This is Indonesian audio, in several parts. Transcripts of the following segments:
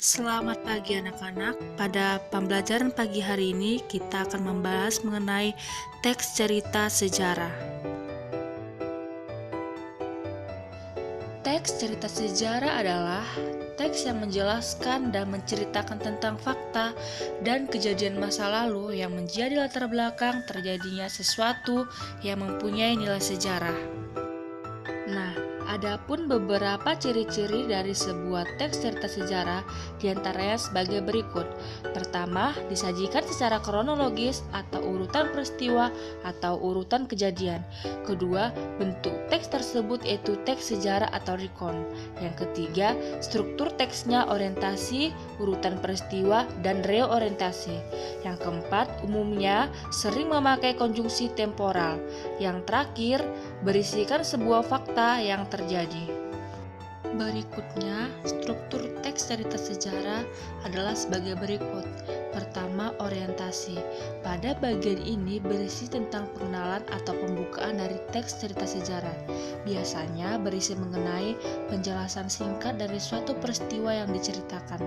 Selamat pagi anak-anak. Pada pembelajaran pagi hari ini kita akan membahas mengenai teks cerita sejarah. Teks cerita sejarah adalah teks yang menjelaskan dan menceritakan tentang fakta dan kejadian masa lalu yang menjadi latar belakang terjadinya sesuatu yang mempunyai nilai sejarah. Nah, adapun beberapa ciri-ciri dari sebuah teks cerita sejarah diantaranya sebagai berikut. Pertama, disajikan secara kronologis atau urutan peristiwa atau urutan kejadian. Kedua, bentuk teks tersebut yaitu teks sejarah atau recount. Yang ketiga, struktur teksnya orientasi, urutan peristiwa, dan reorientasi. Yang keempat, umumnya sering memakai konjungsi temporal. Yang terakhir, berisikan sebuah fakta yang terjadi. Berikutnya, struktur teks cerita sejarah adalah sebagai berikut. Pertama, orientasi. Pada bagian ini berisi tentang pengenalan atau pembukaan dari teks cerita sejarah. Biasanya berisi mengenai penjelasan singkat dari suatu peristiwa yang diceritakan.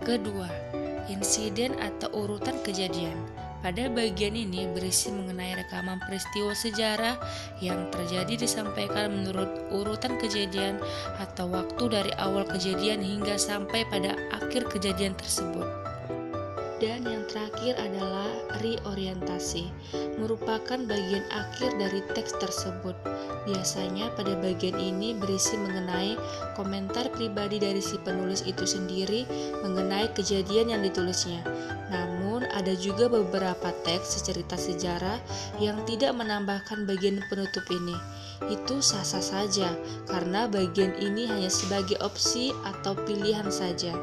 Kedua, insiden atau urutan kejadian. Pada bagian ini berisi mengenai rekaman peristiwa sejarah yang terjadi disampaikan menurut urutan kejadian atau waktu dari awal kejadian hingga sampai pada akhir kejadian tersebut. Dan yang terakhir adalah reorientasi, merupakan bagian akhir dari teks tersebut. Biasanya pada bagian ini berisi mengenai komentar pribadi dari si penulis itu sendiri mengenai kejadian yang ditulisnya. Namun ada juga beberapa teks cerita sejarah yang tidak menambahkan bagian penutup ini. Itu sah-sah saja, karena bagian ini hanya sebagai opsi atau pilihan saja.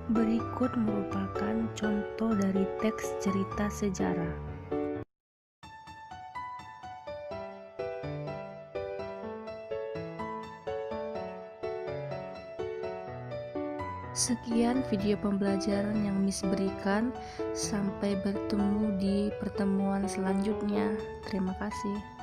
Berikut merupakan contoh dari teks cerita sejarah. Sekian video pembelajaran yang Miss berikan. Sampai bertemu di pertemuan selanjutnya. Terima kasih.